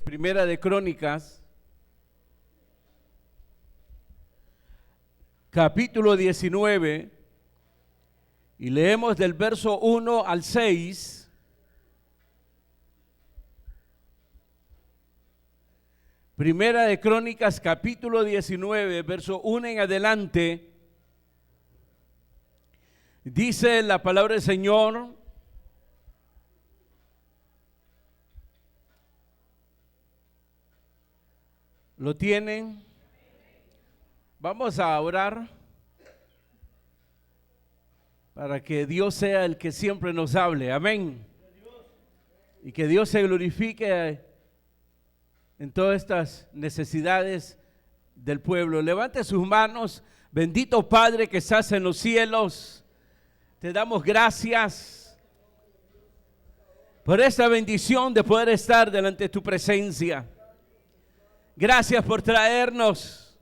Primera de Crónicas, capítulo 19, y leemos del verso 1 al 6. Primera de Crónicas, capítulo 19, verso 1 en adelante. Dice la palabra del Señor: ¿lo tienen? Vamos a orar para que Dios sea el que siempre nos hable. Amén. Y que Dios se glorifique en todas estas necesidades del pueblo. Levante sus manos. Bendito Padre que estás en los cielos, te damos gracias por esta bendición de poder estar delante de tu presencia. Gracias por traernos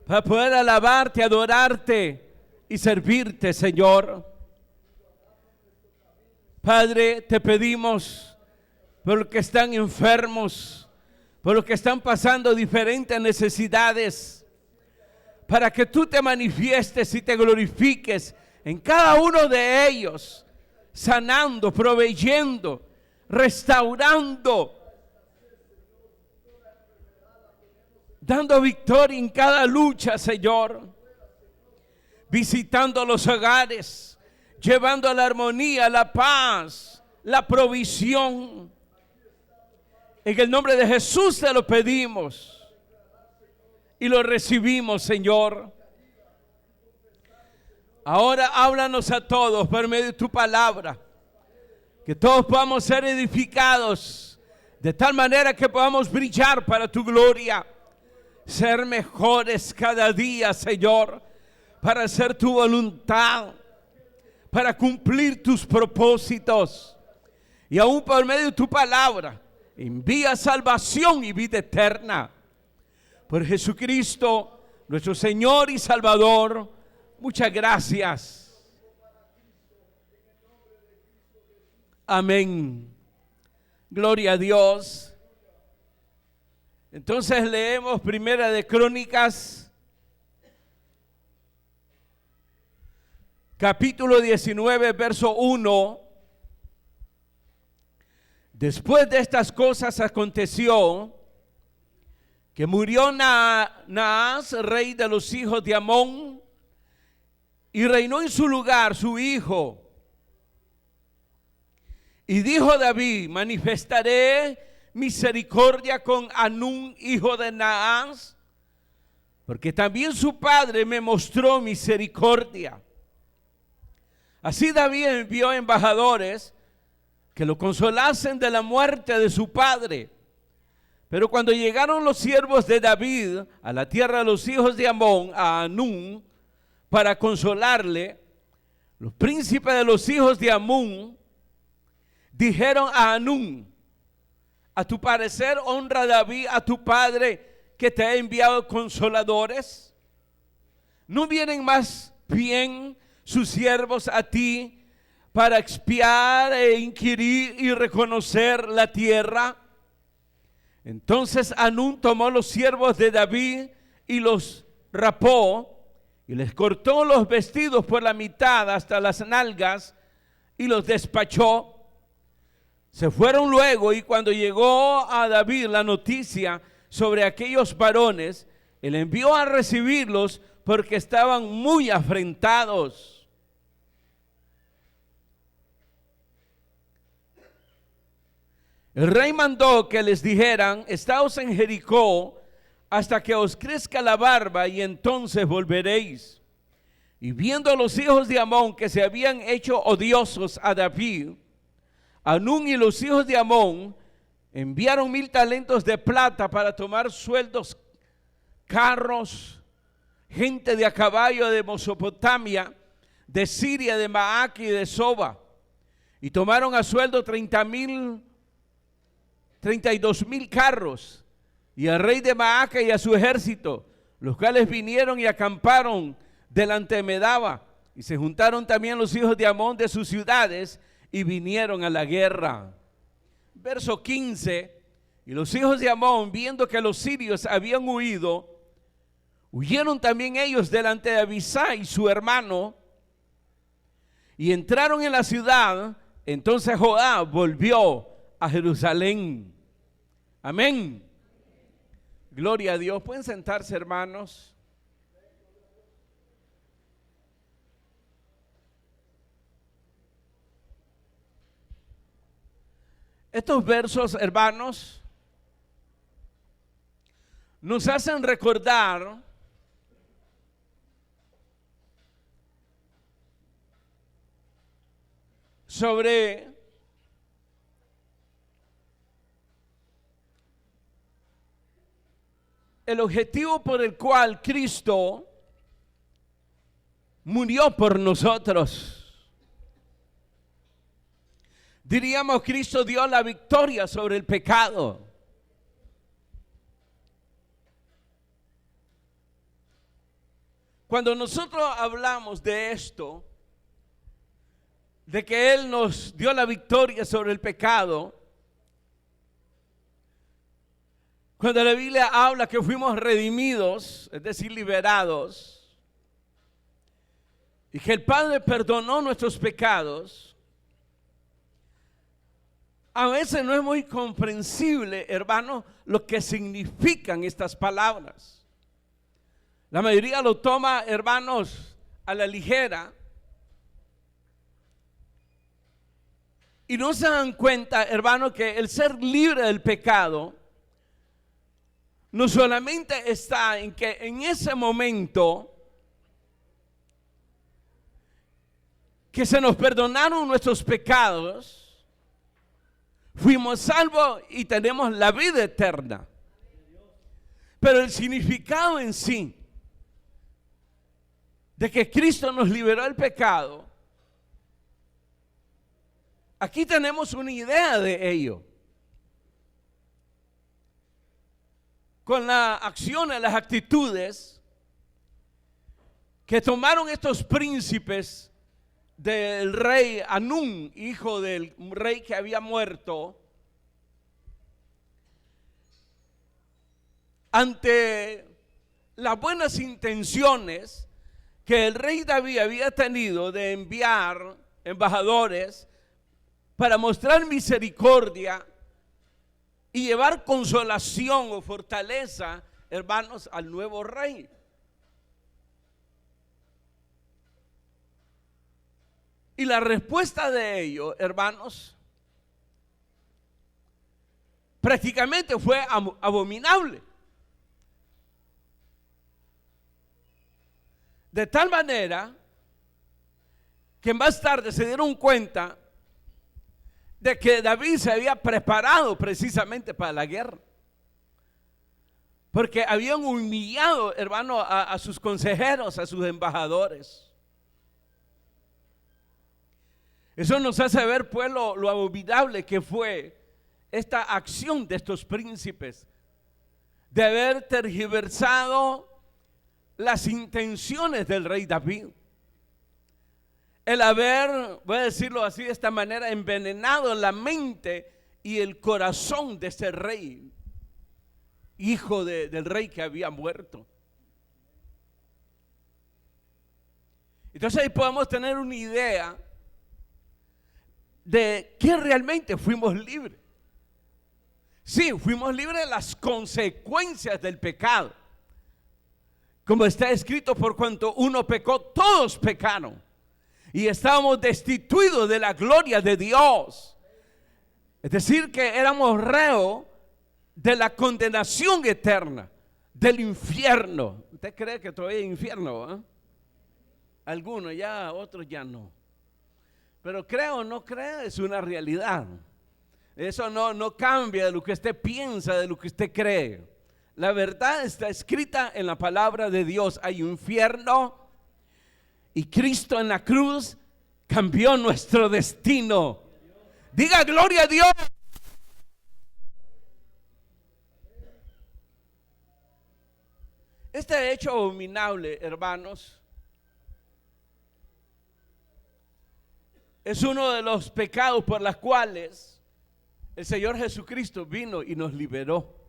para poder alabarte, adorarte y servirte, Señor. Padre, te pedimos por los que están enfermos, por los que están pasando diferentes necesidades, para que tú te manifiestes y te glorifiques en cada uno de ellos, sanando, proveyendo, restaurando, dando victoria en cada lucha, Señor, visitando los hogares, llevando la armonía, la paz, la provisión. En el nombre de Jesús te lo pedimos y lo recibimos, Señor. Ahora háblanos a todos por medio de tu palabra, que todos podamos ser edificados de tal manera que podamos brillar para tu gloria, ser mejores cada día, Señor, para hacer tu voluntad, para cumplir tus propósitos. Y aún por medio de tu palabra envía salvación y vida eterna. Por Jesucristo, nuestro Señor y Salvador, muchas gracias. Amén. Gloria a Dios. Entonces leemos Primera de Crónicas, capítulo 19, verso 1. Después de estas cosas aconteció que murió Naas, rey de los hijos de Amón, y reinó en su lugar su hijo. Y dijo David: manifestaré misericordia con Hanún, hijo de Naas, porque también su padre me mostró misericordia. Así David envió embajadores que lo consolasen de la muerte de su padre. Pero cuando llegaron los siervos de David a la tierra de los hijos de Amón, a Hanún, para consolarle, los príncipes de los hijos de Amón dijeron a Hanún: ¿a tu parecer honra David a tu padre que te ha enviado consoladores? ¿No vienen más bien sus siervos a ti para expiar e inquirir y reconocer la tierra? Entonces Hanún tomó los siervos de David y los rapó y les cortó los vestidos por la mitad hasta las nalgas y los despachó. Se fueron luego, y cuando llegó a David la noticia sobre aquellos varones, él envió a recibirlos porque estaban muy afrentados. El rey mandó que les dijeran: estaos en Jericó hasta que os crezca la barba, y entonces volveréis. Y viendo los hijos de Amón que se habían hecho odiosos a David, Hanún y los hijos de Amón enviaron 1000 talentos de plata para tomar sueldos, carros, gente de a caballo de Mesopotamia, de Siria, de Maac y de Soba. Y tomaron a sueldo 32,000 carros, y al rey de Maaca y a su ejército, los cuales vinieron y acamparon delante de Medaba. Y se juntaron también los hijos de Amón de sus ciudades y vinieron a la guerra. Verso 15. Y los hijos de Amón, viendo que los sirios habían huido, huyeron también ellos delante de Abisai, su hermano, y entraron en la ciudad. Entonces Joab volvió a Jerusalén. Amén. Gloria a Dios. Pueden sentarse, hermanos. Estos versos, hermanos, nos hacen recordar sobre el objetivo por el cual Cristo murió por nosotros. Diríamos, Cristo dio la victoria sobre el pecado. Cuando nosotros hablamos de esto, de que Él nos dio la victoria sobre el pecado, cuando la Biblia habla que fuimos redimidos, es decir, liberados, y que el Padre perdonó nuestros pecados, a veces no es muy comprensible, hermano, lo que significan estas palabras. La mayoría lo toma, hermanos, a la ligera. Y no se dan cuenta, hermano, que el ser libre del pecado no solamente está en que en ese momento que se nos perdonaron nuestros pecados, fuimos salvos y tenemos la vida eterna. Pero el significado en sí de que Cristo nos liberó del pecado, aquí tenemos una idea de ello. Con las acciones, las actitudes que tomaron estos príncipes del rey Anún, hijo del rey que había muerto, ante las buenas intenciones que el rey David había tenido de enviar embajadores para mostrar misericordia y llevar consolación o fortaleza, hermanos, al nuevo rey. Y la respuesta de ellos, hermanos, prácticamente fue abominable. De tal manera que más tarde se dieron cuenta de que David se había preparado precisamente para la guerra, porque habían humillado, hermano, a sus consejeros, a sus embajadores. Eso nos hace ver, pues, lo abominable que fue esta acción de estos príncipes, de haber tergiversado las intenciones del rey David, el haber, voy a decirlo así de esta manera, envenenado la mente y el corazón de ese rey, hijo del rey que había muerto. Entonces ahí podemos tener una idea de que realmente fuimos libres. Sí, fuimos libres de las consecuencias del pecado. Como está escrito, por cuanto uno pecó, todos pecaron y estábamos destituidos de la gloria de Dios. Es decir, que éramos reos de la condenación eterna, del infierno. ¿Usted cree que todavía hay infierno? ¿Eh? Algunos ya, otros ya no. Pero creo o no creo, es una realidad. Eso no cambia de lo que usted piensa, de lo que usted cree. La verdad está escrita en la palabra de Dios. Hay un infierno y Cristo en la cruz cambió nuestro destino. Diga gloria a Dios. Este hecho abominable, hermanos, es uno de los pecados por los cuales el Señor Jesucristo vino y nos liberó.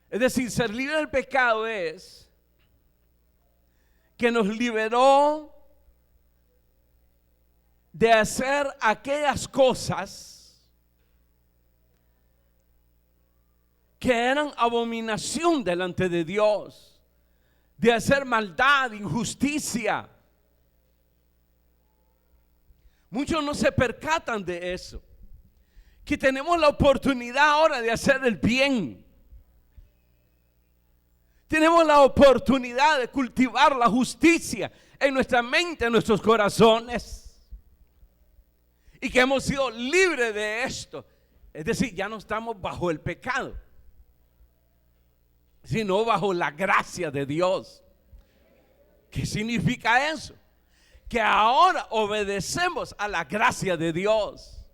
Es decir, ser libre del pecado es que nos liberó de hacer aquellas cosas que eran abominación delante de Dios, de hacer maldad, injusticia. Muchos no se percatan de eso, que tenemos la oportunidad ahora de hacer el bien. Tenemos la oportunidad de cultivar la justicia en nuestra mente, en nuestros corazones. Y que hemos sido libres de esto. Es decir, ya no estamos bajo el pecado, sino bajo la gracia de Dios. ¿Qué significa eso? Que ahora obedecemos a la gracia de Dios.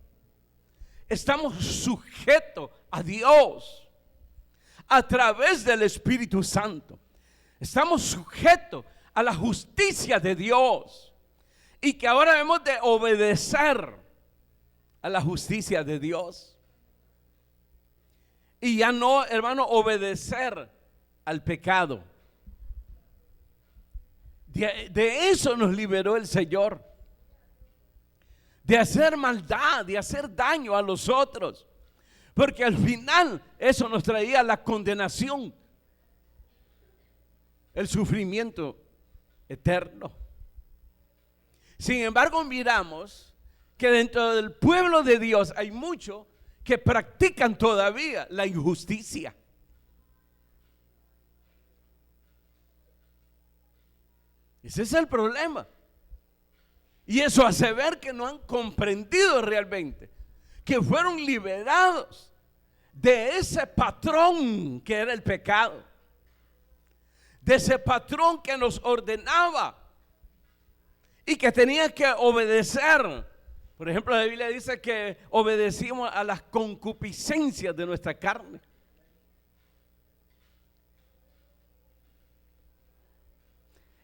Estamos sujetos a Dios a través del Espíritu Santo. Estamos sujetos a la justicia de Dios. Y que ahora debemos de obedecer a la justicia de Dios. Y ya no, hermano, obedecer al pecado. De eso nos liberó el Señor. De hacer maldad, de hacer daño a los otros. Porque al final eso nos traía la condenación, el sufrimiento eterno. Sin embargo, miramos que dentro del pueblo de Dios hay muchos que practican todavía la injusticia. Ese es el problema. Y eso hace ver que no han comprendido realmente que fueron liberados de ese patrón que era el pecado, de ese patrón que nos ordenaba y que tenía que obedecer. Por ejemplo, la Biblia dice que obedecimos a las concupiscencias de nuestra carne.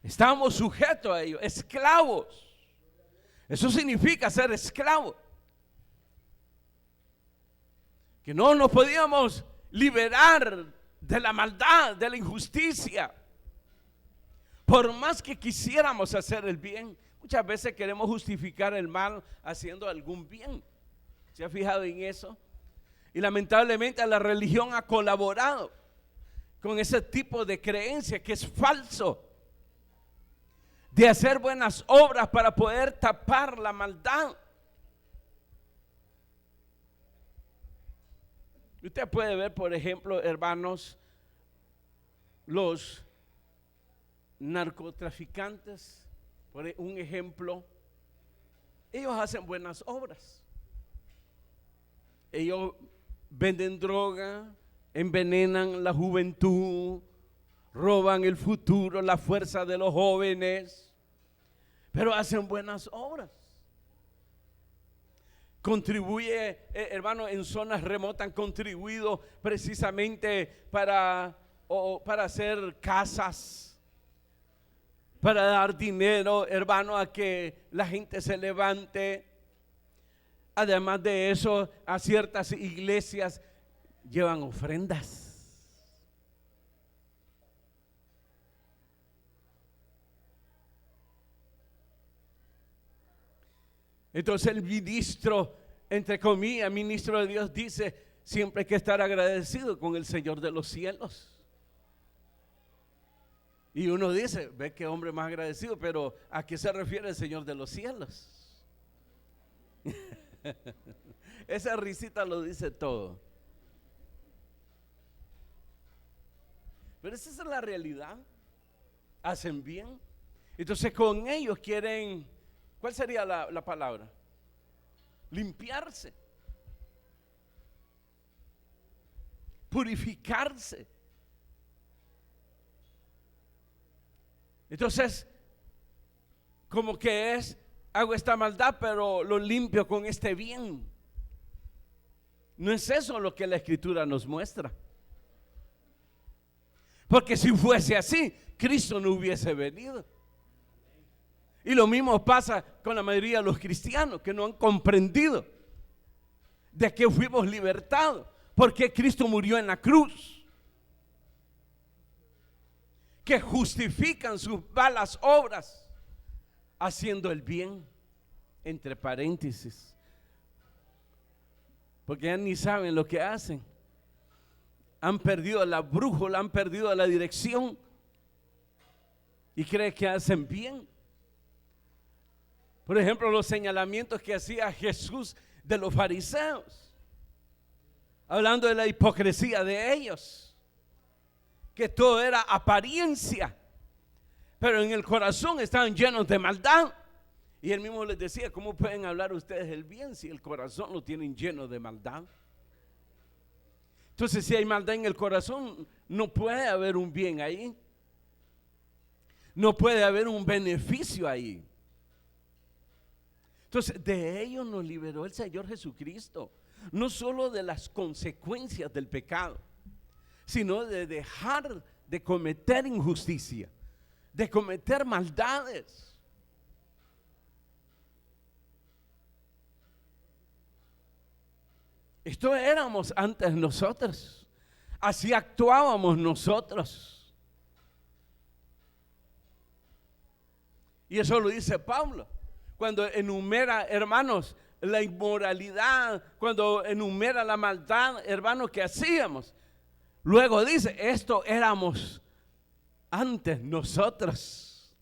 Estábamos sujetos a ellos, esclavos. Eso significa ser esclavos. Que no nos podíamos liberar de la maldad, de la injusticia. Por más que quisiéramos hacer el bien, muchas veces queremos justificar el mal haciendo algún bien. ¿Se ha fijado en eso? Y lamentablemente la religión ha colaborado con ese tipo de creencia que es falso, de hacer buenas obras para poder tapar la maldad. Usted puede ver, por ejemplo, hermanos, los narcotraficantes, por un ejemplo, ellos hacen buenas obras. Ellos venden droga, envenenan la juventud, roban el futuro, la fuerza de los jóvenes, pero hacen buenas obras. Contribuye, hermano, en zonas remotas han contribuido precisamente para hacer casas, para dar dinero, hermano, a que la gente se levante. Además de eso, a ciertas iglesias llevan ofrendas. Entonces el ministro, entre comillas, ministro de Dios, dice: siempre hay que estar agradecido con el Señor de los cielos. Y uno dice: ve qué hombre más agradecido, pero ¿a qué se refiere el Señor de los cielos? Esa risita lo dice todo. Pero esa es la realidad. Hacen bien. Entonces con ellos quieren, ¿cuál sería la palabra? Limpiarse, purificarse. Entonces, como que es, hago esta maldad, pero lo limpio con este bien. No es eso lo que la Escritura nos muestra. Porque si fuese así, Cristo no hubiese venido. Y lo mismo pasa con la mayoría de los cristianos que no han comprendido de que fuimos libertados, porque Cristo murió en la cruz, que justifican sus malas obras haciendo el bien, entre paréntesis, porque ya ni saben lo que hacen. Han perdido la brújula, han perdido la dirección y creen que hacen bien. Por ejemplo, los señalamientos que hacía Jesús de los fariseos, hablando de la hipocresía de ellos, que todo era apariencia, pero en el corazón estaban llenos de maldad. Y él mismo les decía: ¿cómo pueden hablar ustedes el bien si el corazón lo tienen lleno de maldad? Entonces, si hay maldad en el corazón, no puede haber un bien ahí, no puede haber un beneficio ahí. Entonces, de ello nos liberó el Señor Jesucristo, no solo de las consecuencias del pecado, sino de dejar de cometer injusticia, de cometer maldades. Esto éramos antes nosotros, así actuábamos nosotros. Y eso lo dice Pablo cuando enumera, hermanos, la inmoralidad, cuando enumera la maldad, hermanos, que hacíamos. Luego dice: esto éramos antes nosotros,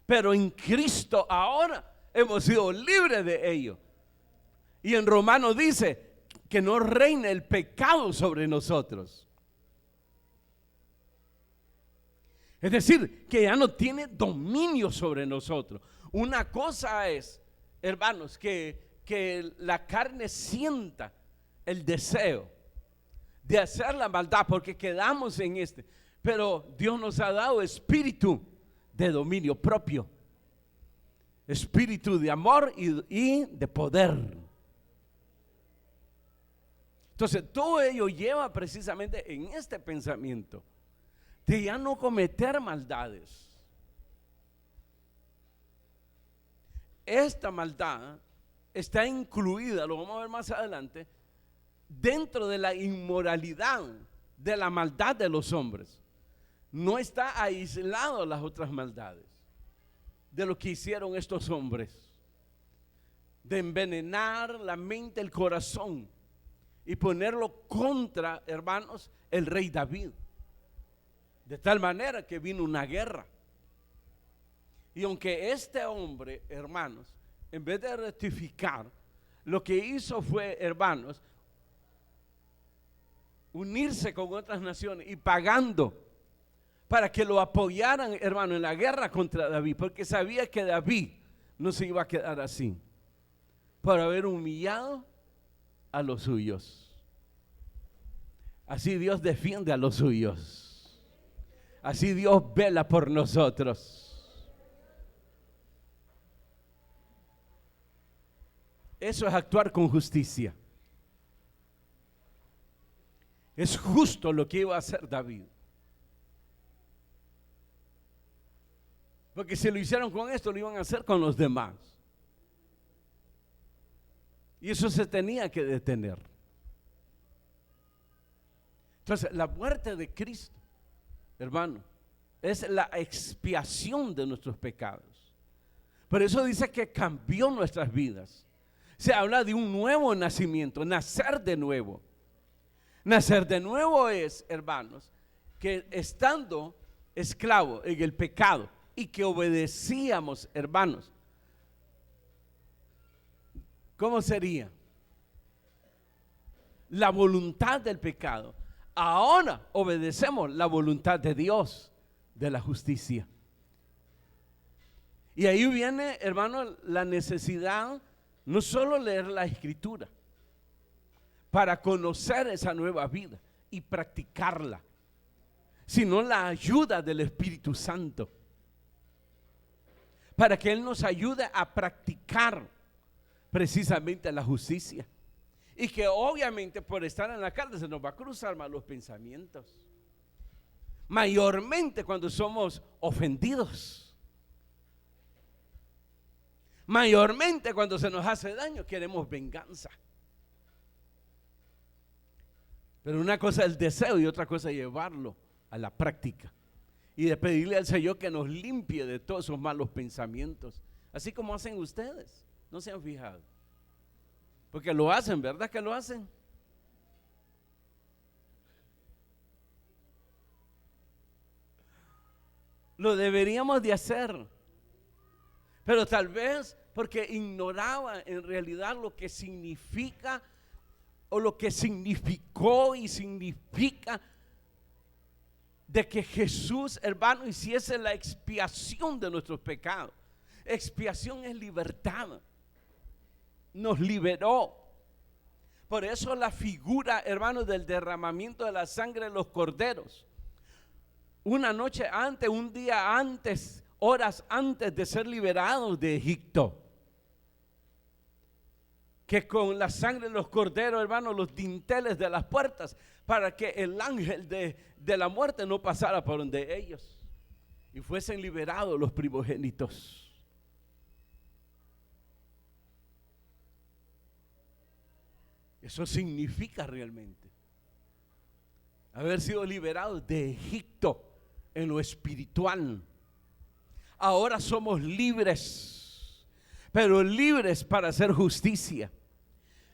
pero en Cristo ahora hemos sido libres de ello. Y en Romanos dice que no reine el pecado sobre nosotros. Es decir, que ya no tiene dominio sobre nosotros. Una cosa es, hermanos, que la carne sienta el deseo de hacer la maldad porque quedamos en este. Pero Dios nos ha dado espíritu de dominio propio, espíritu de amor y de poder. Entonces, todo ello lleva precisamente en este pensamiento de ya no cometer maldades. Esta maldad está incluida, lo vamos a ver más adelante, dentro de la inmoralidad, de la maldad de los hombres. No está aislado de las otras maldades, de lo que hicieron estos hombres, de envenenar la mente, el corazón, y ponerlo contra, hermanos, el rey David, de tal manera que vino una guerra. Y aunque este hombre, hermanos, en vez de rectificar, lo que hizo fue, hermanos, unirse con otras naciones y pagando para que lo apoyaran, hermano, en la guerra contra David, porque sabía que David no se iba a quedar así, por haber humillado a los suyos. Así Dios defiende a los suyos. Así Dios vela por nosotros. Eso es actuar con justicia. Es justo lo que iba a hacer David. Porque si lo hicieron con esto, lo iban a hacer con los demás. Y eso se tenía que detener. Entonces, la muerte de Cristo, hermano, es la expiación de nuestros pecados. Por eso dice que cambió nuestras vidas. Se habla de un nuevo nacimiento, nacer de nuevo. Nacer de nuevo es, hermanos, que estando esclavo en el pecado y que obedecíamos, hermanos, ¿cómo sería? La voluntad del pecado. Ahora obedecemos la voluntad de Dios, de la justicia. Y ahí viene, hermano, la necesidad no solo leer la Escritura para conocer esa nueva vida y practicarla, sino la ayuda del Espíritu Santo para que Él nos ayude a practicar precisamente la justicia. Y que obviamente por estar en la carne se nos va a cruzar malos pensamientos, mayormente cuando somos ofendidos, mayormente cuando se nos hace daño, queremos venganza. Pero una cosa es el deseo y otra cosa es llevarlo a la práctica. Y de pedirle al Señor que nos limpie de todos esos malos pensamientos. Así como hacen ustedes. ¿No se han fijado? Porque lo hacen, ¿verdad que lo hacen? Lo deberíamos de hacer. Pero tal vez porque ignoraba en realidad lo que significa o lo que significó y significa de que Jesús, hermano, hiciese la expiación de nuestros pecados. Expiación es libertad. Nos liberó. Por eso la figura, hermano, del derramamiento de la sangre de los corderos. Una noche antes, un día antes, horas antes de ser liberados de Egipto. Que con la sangre de los corderos, hermano, los dinteles de las puertas, para que el ángel de la muerte no pasara por donde ellos y fuesen liberados los primogénitos. Eso significa realmente haber sido liberados de Egipto en lo espiritual. Ahora somos libres, pero libres para hacer justicia,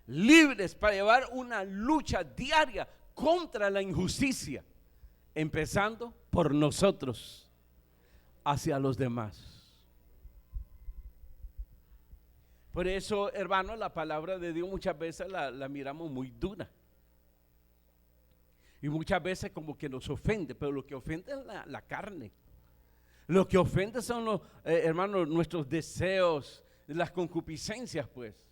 libres para llevar una lucha diaria contra la injusticia, empezando por nosotros hacia los demás. Por eso, hermano, la palabra de Dios muchas veces la miramos muy dura. Y muchas veces como que nos ofende, pero lo que ofende es la carne. Lo que ofende son los, hermanos, nuestros deseos, las concupiscencias, pues.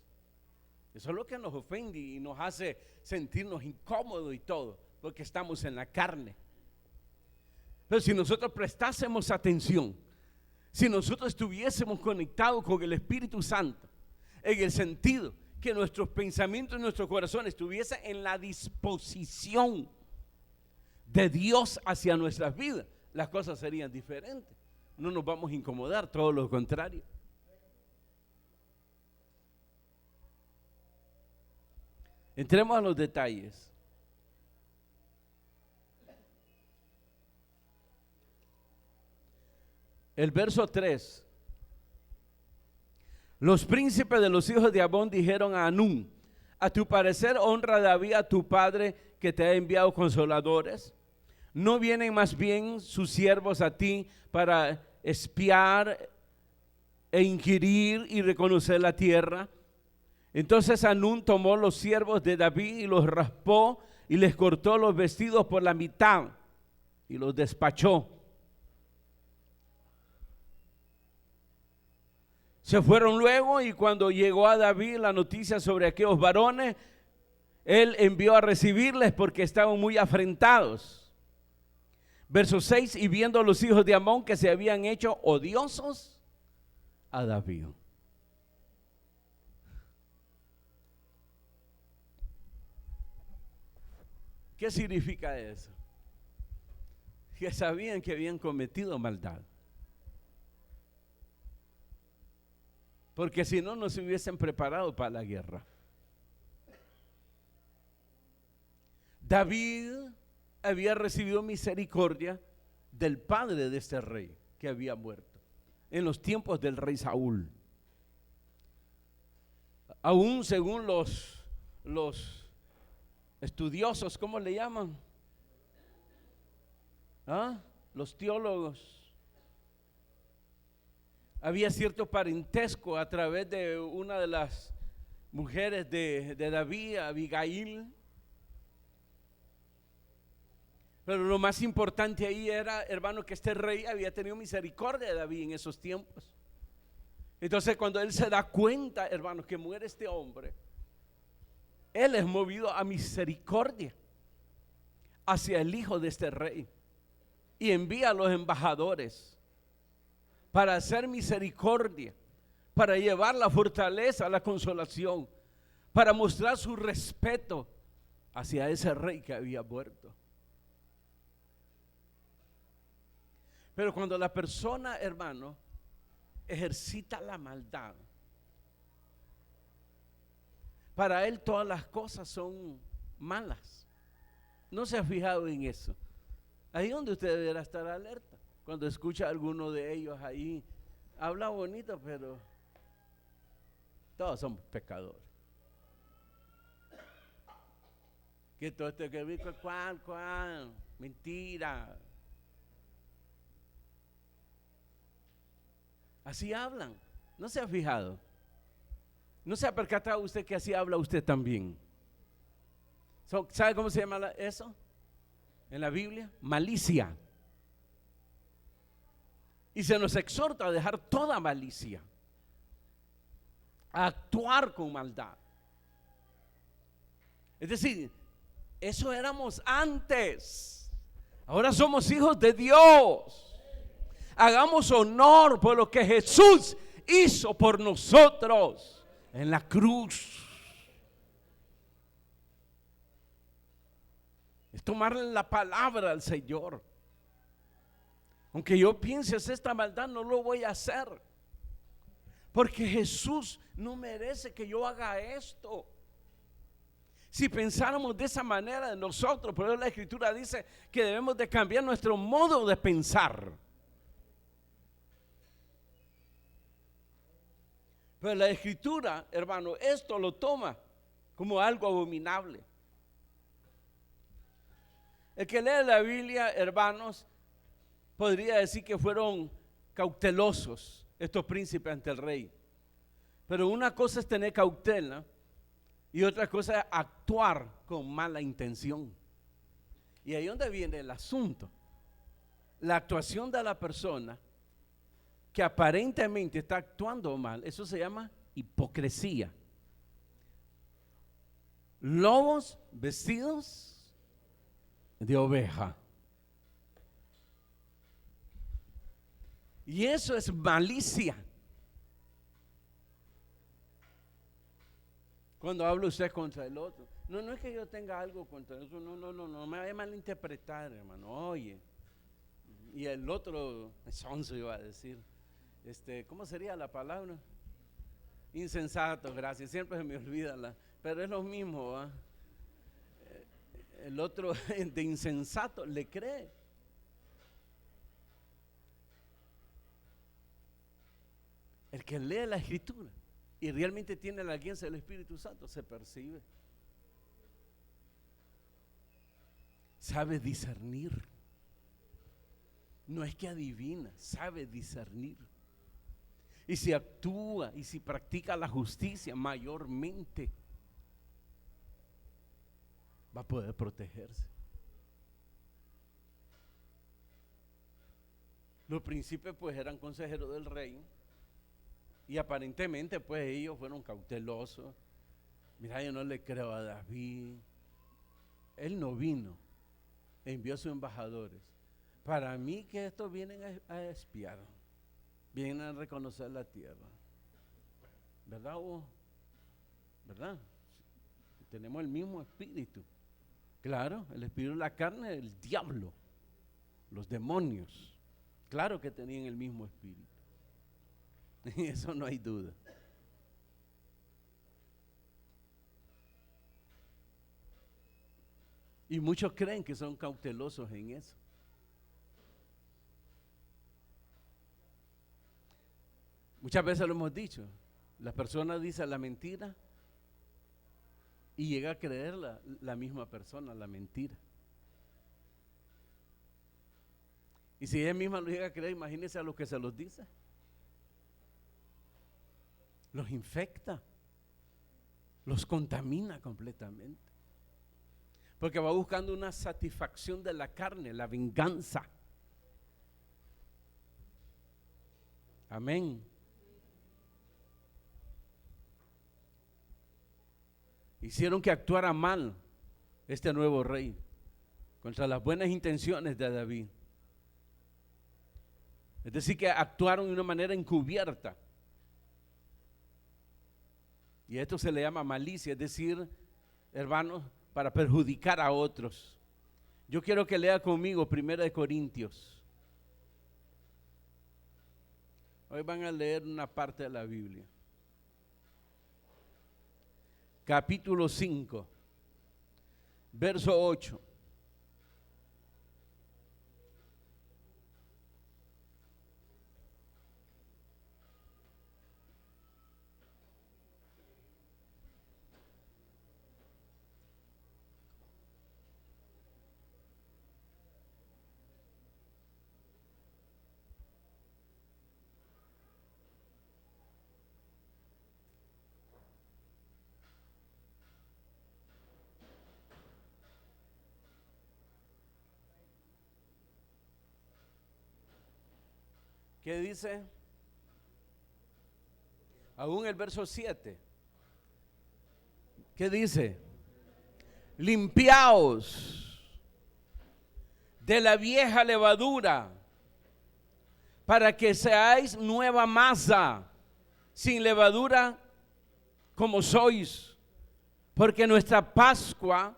Eso es lo que nos ofende y nos hace sentirnos incómodos y todo, porque estamos en la carne. Pero si nosotros prestásemos atención, si nosotros estuviésemos conectados con el Espíritu Santo, en el sentido que nuestros pensamientos y nuestros corazones estuviesen en la disposición de Dios hacia nuestras vidas, las cosas serían diferentes. No nos vamos a incomodar, todo lo contrario. Entremos a los detalles. El verso 3. Los príncipes de los hijos de Amón dijeron a Hanún: a tu parecer honra David a tu padre, que te ha enviado consoladores. ¿No vienen más bien sus siervos a ti para espiar e inquirir y reconocer la tierra? Entonces Hanún tomó los siervos de David y los raspó y les cortó los vestidos por la mitad y los despachó. Se fueron luego, y cuando llegó a David la noticia sobre aquellos varones, él envió a recibirles porque estaban muy afrentados. Verso 6, y viendo a los hijos de Amón que se habían hecho odiosos a David. ¿Qué significa eso? Que sabían que habían cometido maldad. Porque si no, no se hubiesen preparado para la guerra. David había recibido misericordia del padre de este rey que había muerto en los tiempos del rey Saúl. Aún según los estudiosos, ¿cómo le llaman? Los teólogos. Había cierto parentesco a través de una de las mujeres de David, Abigail. Pero lo más importante ahí era, hermano, que este rey había tenido misericordia de David en esos tiempos. Entonces cuando él se da cuenta, hermano, que muere este hombre, él es movido a misericordia hacia el hijo de este rey y envía a los embajadores para hacer misericordia, para llevar la fortaleza, la consolación, para mostrar su respeto hacia ese rey que había muerto. Pero cuando la persona, hermano, ejercita la maldad, para él todas las cosas son malas. ¿No se ha fijado en eso? Ahí donde usted deberá estar alerta. Cuando escucha a alguno de ellos ahí, habla bonito, pero todos somos pecadores. Que todo esto que vi, cuál, mentira. Así hablan. ¿No se ha fijado? ¿No se ha percatado usted que así habla usted también? ¿Sabe cómo se llama eso? En la Biblia, malicia. Y se nos exhorta a dejar toda malicia, a actuar con maldad. Es decir, eso éramos antes. Ahora somos hijos de Dios. Hagamos honor por lo que Jesús hizo por nosotros en la cruz. Es tomarle la palabra al Señor. Aunque yo piense hacer esta maldad, no lo voy a hacer. Porque Jesús no merece que yo haga esto. Si pensáramos de esa manera de nosotros, por eso la Escritura dice que debemos de cambiar nuestro modo de pensar. Pero la Escritura, hermano, esto lo toma como algo abominable. El que lee la Biblia, hermanos, podría decir que fueron cautelosos estos príncipes ante el rey. Pero una cosa es tener cautela y otra cosa es actuar con mala intención. Y ahí es donde viene el asunto. La actuación de la persona que aparentemente está actuando mal, eso se llama hipocresía. Lobos vestidos de oveja. Y eso es malicia. Cuando habla usted contra el otro, no es que yo tenga algo contra eso, no me vaya a malinterpretar, hermano. Oye, y el otro sonso iba a decir, ¿cómo sería la palabra? Insensato, gracias, siempre se me olvida pero es lo mismo, ¿va? El otro de insensato le cree. El que lee la Escritura y realmente tiene la guía del Espíritu Santo se percibe. Sabe discernir. No es que adivina, sabe discernir. Y si actúa y si practica la justicia mayormente, va a poder protegerse. Los príncipes pues eran consejeros del rey y aparentemente pues ellos fueron cautelosos. Mira, yo no le creo a David. Él no vino, envió a sus embajadores. Para mí que estos vienen a espiar, vienen a reconocer la tierra. ¿Verdad? ¿Verdad? Tenemos el mismo espíritu. Claro, el espíritu de la carne, el diablo, los demonios. Claro que tenían el mismo espíritu. Y eso no hay duda. Y muchos creen que son cautelosos en eso. Muchas veces lo hemos dicho. La persona dice la mentira y llega a creer la misma persona la mentira. Y si ella misma lo llega a creer, imagínense a los que se los dice. Los infecta, los contamina completamente. Porque va buscando una satisfacción de la carne, la venganza. Amén. Hicieron que actuara mal este nuevo rey contra las buenas intenciones de David. Es decir, que actuaron de una manera encubierta. Y a esto se le llama malicia, es decir, hermanos, para perjudicar a otros. Yo quiero que lea conmigo 1 Corintios. Hoy van a leer una parte de la Biblia. Capítulo 5, verso 8. ¿Qué dice? Aún el verso 7. ¿Qué dice? Limpiaos de la vieja levadura para que seáis nueva masa, sin levadura como sois. Porque nuestra Pascua,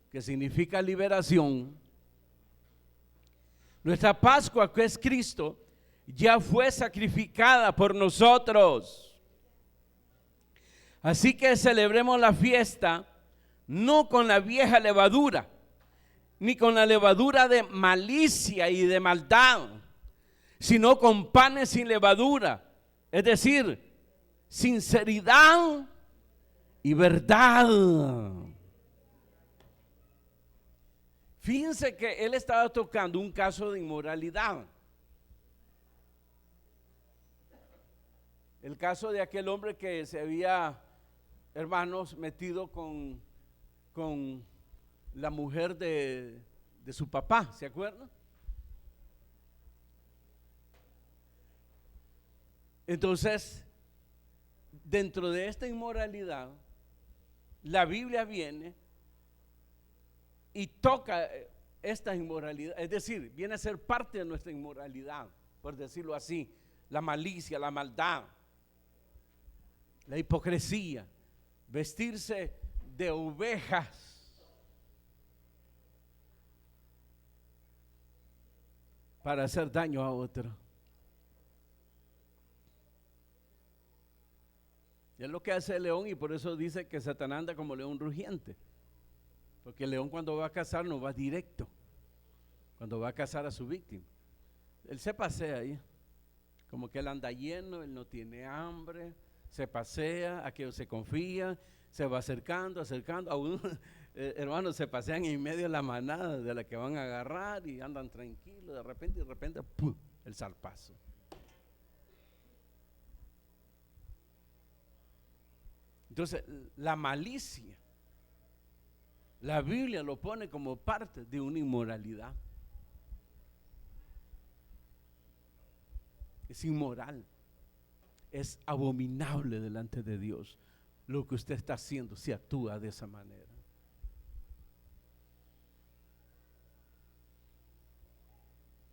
que significa liberación, nuestra Pascua, que es Cristo, ya fue sacrificada por nosotros. Así que celebremos la fiesta no con la vieja levadura, ni con la levadura de malicia y de maldad, sino con panes sin levadura, es decir, sinceridad y verdad. Fíjense que él estaba tocando un caso de inmoralidad. El caso de aquel hombre que se había, hermanos, metido con la mujer de su papá, ¿se acuerdan? Entonces, dentro de esta inmoralidad, la Biblia viene y toca esta inmoralidad, es decir, viene a ser parte de nuestra inmoralidad, por decirlo así, la malicia, la maldad, la hipocresía, vestirse de ovejas para hacer daño a otro. Y es lo que hace el león, y por eso dice que Satanás anda como león rugiente. Porque el león cuando va a cazar no va directo, cuando va a cazar a su víctima. Él se pasea ahí, como que él anda lleno, él no tiene hambre, se pasea, aquello se confía, se va acercando, aún, hermanos, se pasean en medio de la manada de la que van a agarrar y andan tranquilos, de repente, ¡pum!, el zarpazo. Entonces, la malicia, la Biblia lo pone como parte de una inmoralidad. Es inmoral, es abominable delante de Dios lo que usted está haciendo si actúa de esa manera.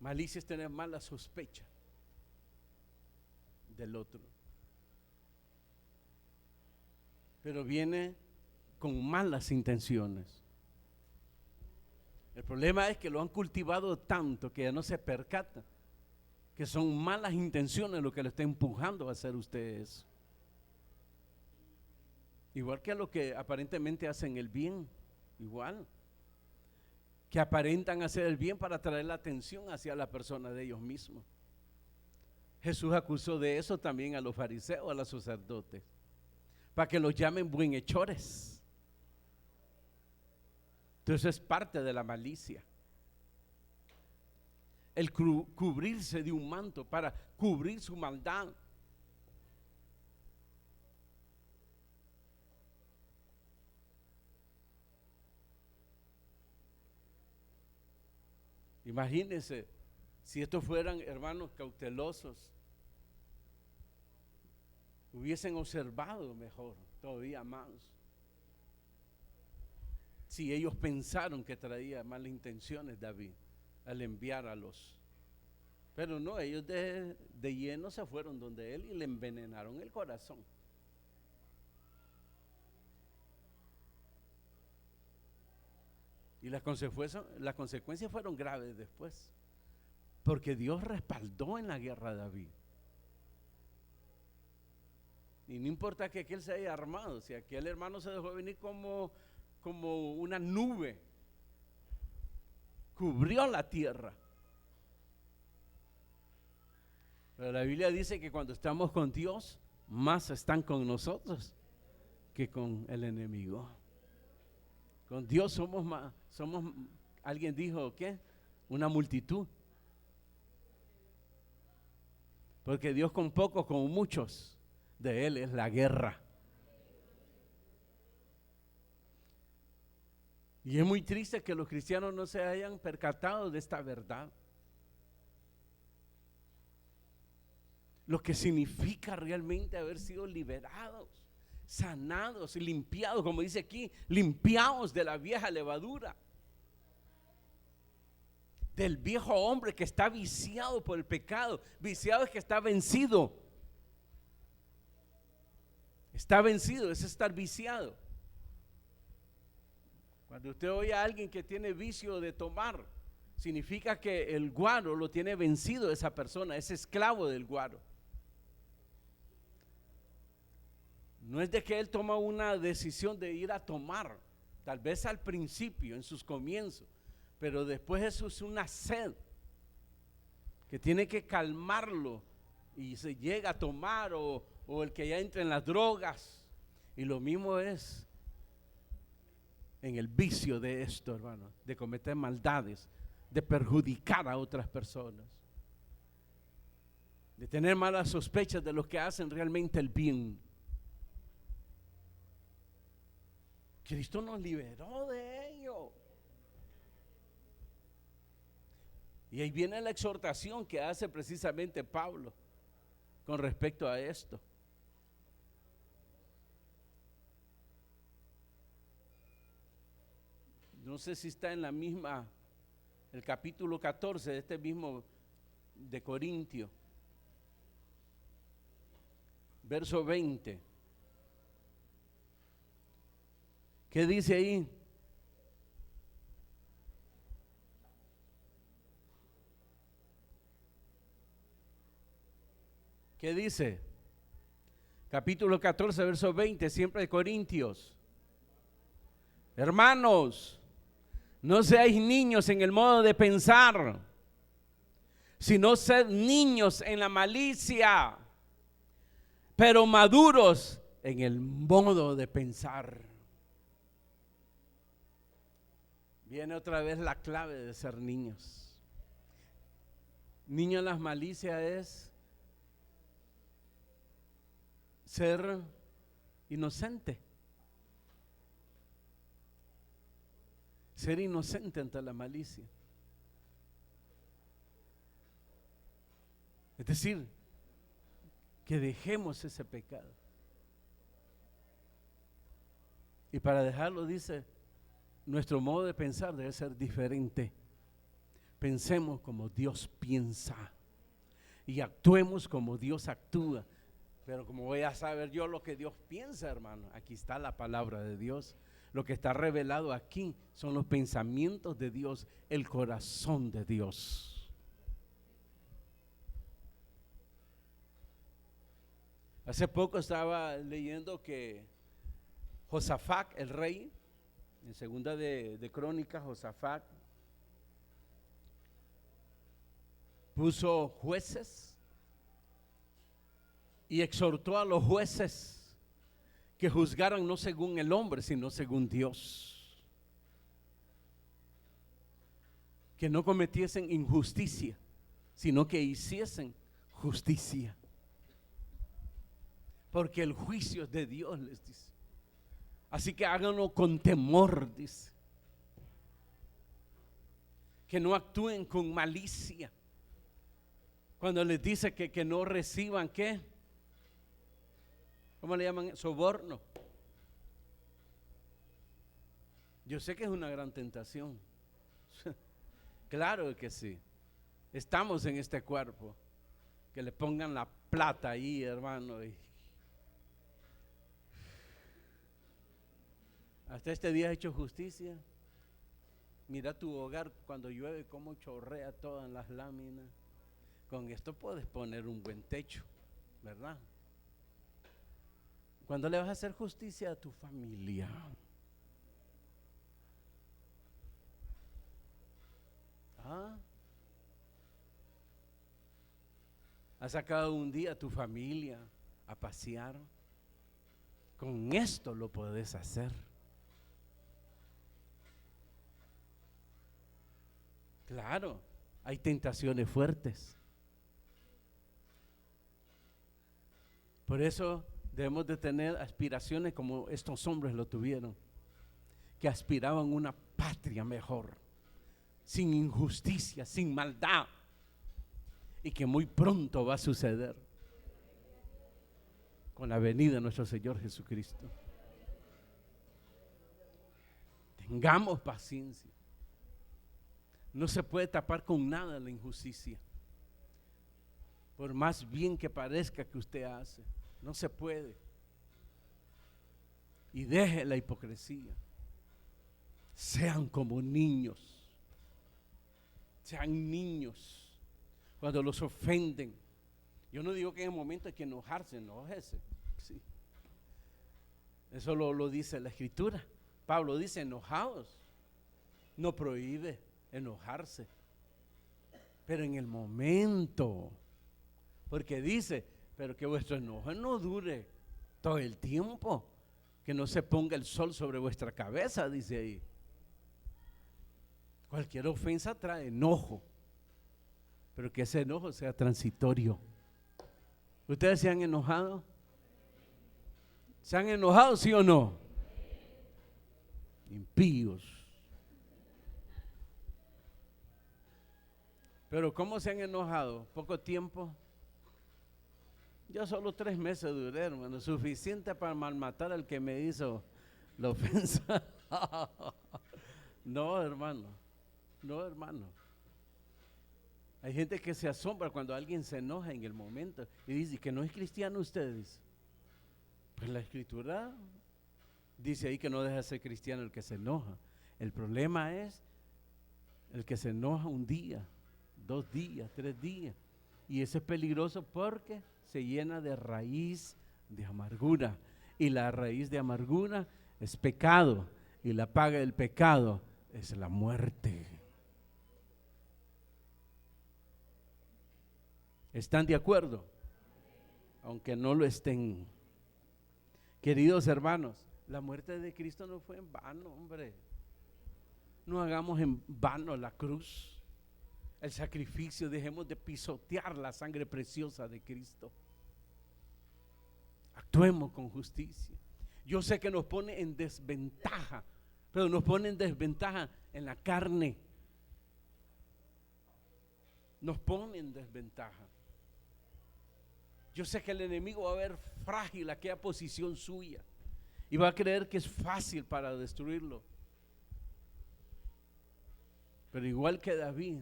Malicia es tener mala sospecha del otro, pero viene con malas intenciones. El problema es que lo han cultivado tanto que ya no se percata que son malas intenciones lo que le está empujando a hacer ustedes. Igual que a lo que aparentemente hacen el bien, igual, que aparentan hacer el bien para atraer la atención hacia la persona de ellos mismos. Jesús acusó de eso también a los fariseos, a los sacerdotes, para que los llamen buenhechores. Entonces es parte de la malicia. El cubrirse de un manto para cubrir su maldad. Imagínense si estos fueran hermanos cautelosos, hubiesen observado mejor, todavía más. Si ellos pensaron que traía malas intenciones David al enviar a los, pero no, ellos de lleno se fueron donde él y le envenenaron el corazón. Y las consecuencias fueron graves después, porque Dios respaldó en la guerra a David. Y no importa que aquel se haya armado, si aquel hermano se dejó venir como una nube, cubrió la tierra. Pero la Biblia dice que cuando estamos con Dios, más están con nosotros que con el enemigo. Con Dios somos alguien dijo, ¿qué? Una multitud. Porque Dios con pocos, con muchos, de Él es la guerra. Y es muy triste que los cristianos no se hayan percatado de esta verdad. lo que significa realmente haber sido liberados, sanados y limpiados, como dice aquí, limpiados de la vieja levadura, del viejo hombre que está viciado por el pecado. Viciado es que está vencido. Está vencido, es estar viciado. Cuando usted oye a alguien que tiene vicio de tomar, significa que el guaro lo tiene vencido esa persona, es esclavo del guaro. No es de que él toma una decisión de ir a tomar, tal vez al principio, en sus comienzos, pero después eso es una sed que tiene que calmarlo y se llega a tomar, o el que ya entra en las drogas. Y lo mismo es en el vicio de esto, hermano, de cometer maldades, de perjudicar a otras personas, de tener malas sospechas de los que hacen realmente el bien. Cristo nos liberó de ello. Y ahí viene la exhortación que hace precisamente Pablo con respecto a esto. No sé si está en la misma, el capítulo 14 de este mismo de Corintio, verso 20. ¿Qué dice ahí? ¿Qué dice? Capítulo 14, verso 20, siempre de Corintios. Hermanos, no seáis niños en el modo de pensar, sino sed niños en la malicia, pero maduros en el modo de pensar. Viene otra vez la clave de ser niños. Niño en las malicias es ser inocente. Ser inocente ante la malicia. Es decir, que dejemos ese pecado. Y para dejarlo, dice, nuestro modo de pensar debe ser diferente. Pensemos como Dios piensa y actuemos como Dios actúa. Pero como voy a saber yo lo que Dios piensa, hermano, aquí está la palabra de Dios. Lo que está revelado aquí son los pensamientos de Dios, el corazón de Dios. Hace poco estaba leyendo que Josafat, el rey, en segunda de Crónicas, Josafat puso jueces y exhortó a los jueces que juzgaran no según el hombre, sino según Dios. Que no cometiesen injusticia, sino que hiciesen justicia. Porque el juicio es de Dios, les dice. Así que háganlo con temor, dice. Que no actúen con malicia. Cuando les dice que no reciban, ¿qué? ¿Cómo le llaman? Soborno. Yo sé que es una gran tentación. Claro que sí. Estamos en este cuerpo. Que le pongan la plata ahí, hermano. Hasta este día has hecho justicia. Mira tu hogar cuando llueve, cómo chorrea todas las láminas. Con esto puedes poner un buen techo, ¿verdad? ¿Cuándo le vas a hacer justicia a tu familia? ¿Ah? ¿Has sacado un día a tu familia a pasear? Con esto lo puedes hacer. Claro, hay tentaciones fuertes. Por eso debemos de tener aspiraciones como estos hombres lo tuvieron, que aspiraban a una patria mejor, sin injusticia, sin maldad, y que muy pronto va a suceder. con la venida de nuestro Señor Jesucristo. Tengamos paciencia. No se puede tapar con nada la injusticia. Por más bien que parezca que usted hace, no se puede. Y deje la hipocresía. Sean como niños. Sean niños. Cuando los ofenden. Yo no digo que en el momento hay que enojarse, enójese. Sí. Eso lo dice la Escritura. Pablo dice, enojaos. No prohíbe enojarse. Pero en el momento, porque dice, pero que vuestro enojo no dure todo el tiempo, que no se ponga el sol sobre vuestra cabeza, dice ahí. Cualquier ofensa trae enojo, pero que ese enojo sea transitorio. ¿Ustedes se han enojado? ¿Se han enojado, sí o no? Impíos. Pero ¿cómo se han enojado? ¿Poco tiempo? Yo solo 3 meses duré, hermano, suficiente para malmatar al que me hizo la ofensa. No, hermano, no, hermano. Hay gente que se asombra cuando alguien se enoja en el momento y dice que no es cristiano ustedes. Pues la Escritura dice ahí que no deja de ser cristiano el que se enoja. El problema es el que se enoja un día, 2 días, 3 días. Y eso es peligroso porque se llena de raíz de amargura. Y la raíz de amargura es pecado. Y la paga del pecado es la muerte. ¿Están de acuerdo? Aunque no lo estén. Queridos hermanos, la muerte de Cristo no fue en vano, hombre. No hagamos en vano la cruz, el sacrificio. Dejemos de pisotear la sangre preciosa de Cristo. Actuemos con justicia. Yo sé que nos pone en desventaja, pero nos pone en desventaja en la carne. Nos pone en desventaja. Yo sé que el enemigo va a ver frágil aquella posición suya y va a creer que es fácil para destruirlo. Pero igual que David,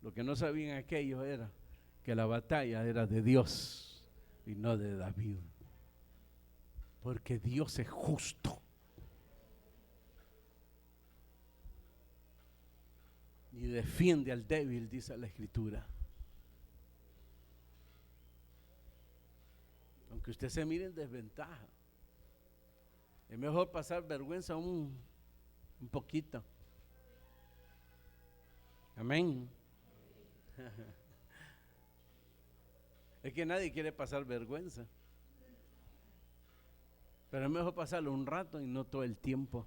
lo que no sabían aquellos era que la batalla era de Dios y no de David. Porque Dios es justo. Y defiende al débil, dice la Escritura. Aunque usted se mire en desventaja, es mejor pasar vergüenza un poquito. Amén. Es que nadie quiere pasar vergüenza, pero es mejor pasarlo un rato y no todo el tiempo.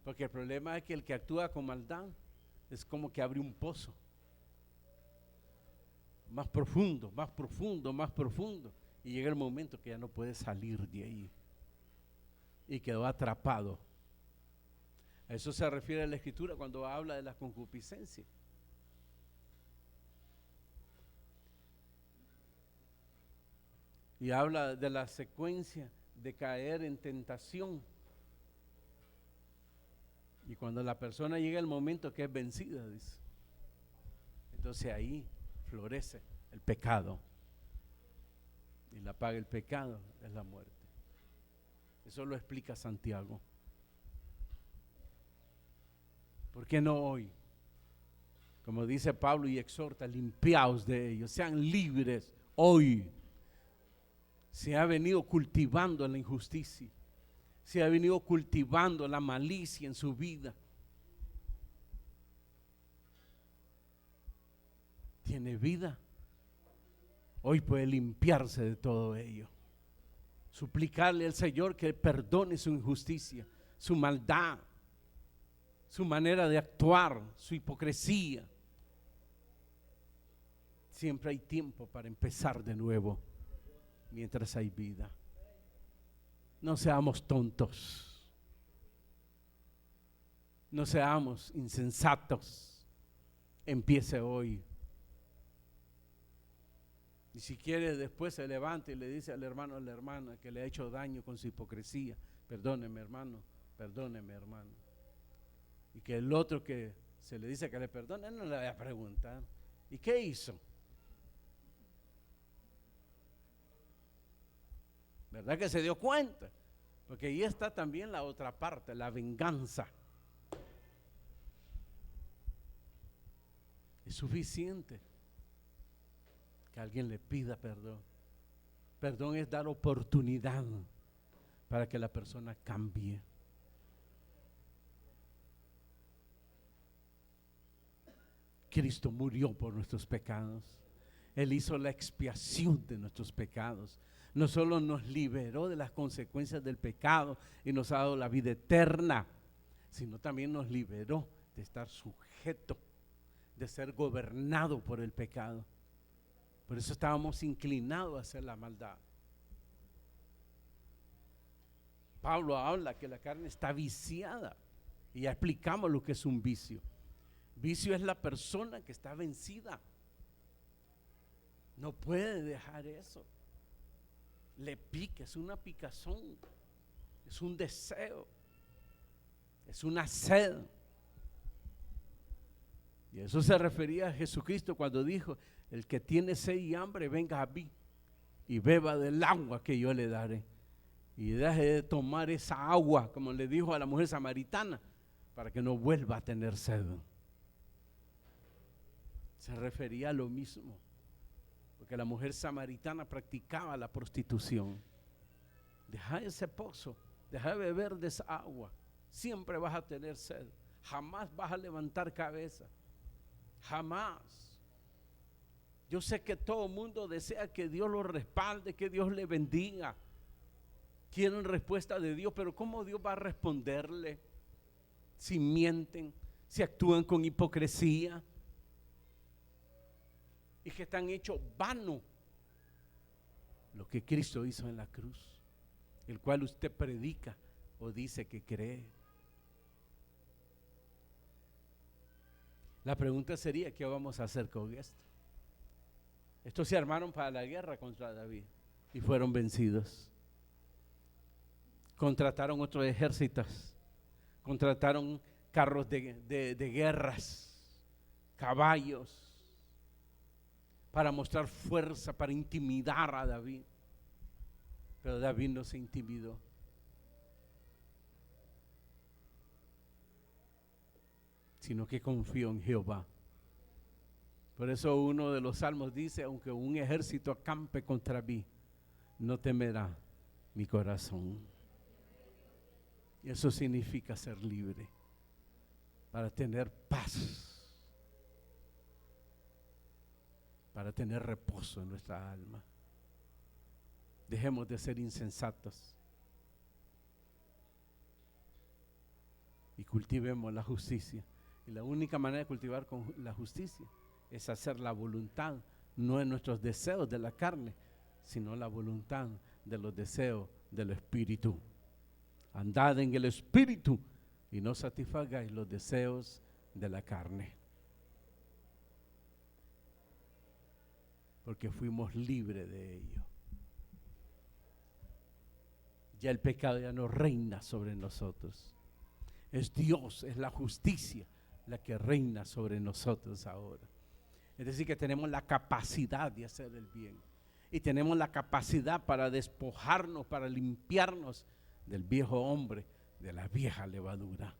Porque el problema es que el que actúa con maldad es como que abre un pozo más profundo, más profundo, más profundo, y llega el momento que ya no puede salir de ahí y quedó atrapado. A eso se refiere la Escritura cuando habla de la concupiscencia. Y habla de la secuencia de caer en tentación. Y cuando la persona llega el momento que es vencida, dice, entonces ahí florece el pecado. Y la paga del pecado es la muerte. Eso lo explica Santiago. ¿Por qué no hoy? Como dice Pablo y exhorta, limpiaos de ellos, sean libres hoy. Se ha venido cultivando la injusticia, se ha venido cultivando la malicia en su vida. Tiene vida. Hoy puede limpiarse de todo ello. Suplicarle al Señor que perdone su injusticia, su maldad, su manera de actuar, su hipocresía. Siempre hay tiempo para empezar de nuevo mientras hay vida. No seamos tontos, no seamos insensatos. Empiece hoy. Y si quiere, después se levanta y le dice al hermano o a la hermana que le ha hecho daño con su hipocresía: perdóneme, hermano, perdóneme, hermano. Y que el otro que se le dice que le perdone, no le vaya a preguntar: ¿y qué hizo? ¿Verdad que se dio cuenta? Porque ahí está también la otra parte, la venganza. Es suficiente que alguien le pida perdón. Perdón es dar oportunidad para que la persona cambie. Cristo murió por nuestros pecados. Él hizo la expiación de nuestros pecados. No solo nos liberó de las consecuencias del pecado y nos ha dado la vida eterna, sino también nos liberó de estar sujeto, de ser gobernado por el pecado. Por eso estábamos inclinados a hacer la maldad. Pablo habla que la carne está viciada y ya explicamos lo que es un vicio. Vicio es la persona que está vencida. No puede dejar eso. Le pica, es una picazón, es un deseo, es una sed. Y eso se refería a Jesucristo cuando dijo: el que tiene sed y hambre, venga a mí y beba del agua que yo le daré. Y deje de tomar esa agua, como le dijo a la mujer samaritana, para que no vuelva a tener sed. Se refería a lo mismo, porque la mujer samaritana practicaba la prostitución. Deja ese pozo, deja de beber de esa agua, siempre vas a tener sed, jamás vas a levantar cabeza, jamás. Yo sé que todo el mundo desea que Dios lo respalde, que Dios le bendiga, quieren respuesta de Dios, pero ¿cómo Dios va a responderle si mienten, si actúan con hipocresía y que están hechos vano lo que Cristo hizo en la cruz, el cual usted predica o dice que cree? La pregunta sería: ¿qué vamos a hacer con esto? Estos se armaron para la guerra contra David y fueron vencidos. Contrataron otros ejércitos, contrataron carros de guerras, caballos, para mostrar fuerza, para intimidar a David. Pero David no se intimidó. Sino que confió en Jehová. Por eso uno de los salmos dice: aunque un ejército acampe contra mí, no temerá mi corazón. Y eso significa ser libre, para tener paz, para tener reposo en nuestra alma. Dejemos de ser insensatos y cultivemos la justicia. Y la única manera de cultivar con la justicia es hacer la voluntad, no en nuestros deseos de la carne, sino la voluntad de los deseos del Espíritu. Andad en el Espíritu y no satisfagáis los deseos de la carne. Porque fuimos libres de ello. Ya el pecado ya no reina sobre nosotros. Es Dios, es la justicia la que reina sobre nosotros ahora. Es decir, que tenemos la capacidad de hacer el bien. Y tenemos la capacidad para despojarnos, para limpiarnos del viejo hombre, de la vieja levadura.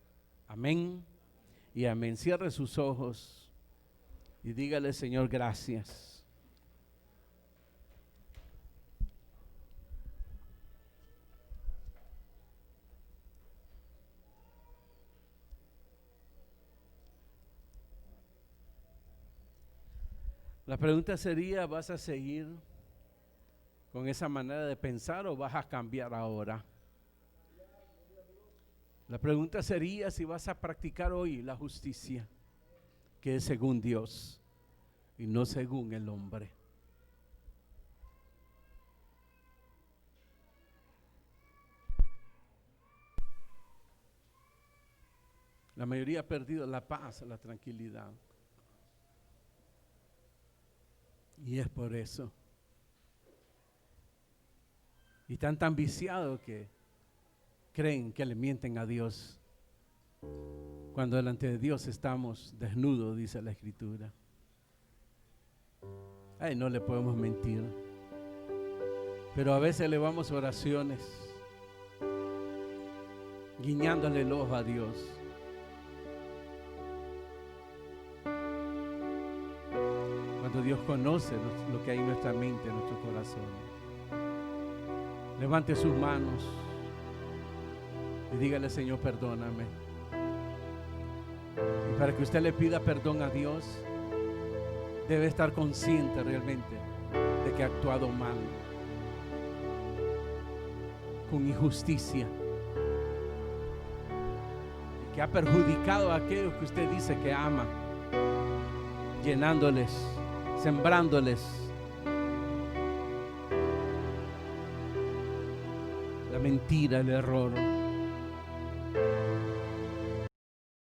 Amén y amén. Cierre sus ojos y dígale: Señor, gracias. La pregunta sería: ¿vas a seguir con esa manera de pensar o vas a cambiar ahora? La pregunta sería si vas a practicar hoy la justicia, que es según Dios y no según el hombre. La mayoría ha perdido la paz, la tranquilidad. Y es por eso Y están tan viciados que creen que le mienten a Dios, cuando delante de Dios estamos desnudos, dice la Escritura. Ay, no le podemos mentir, pero a veces elevamos oraciones guiñándole el ojo a Dios. Cuando Dios conoce lo que hay en nuestra mente, en nuestro corazón. Levante sus manos y dígale: Señor, perdóname. Y para que usted le pida perdón a Dios, debe estar consciente realmente de que ha actuado mal, con injusticia, y que ha perjudicado a aquellos que usted dice que ama, llenándoles, sembrándoles la mentira, el error.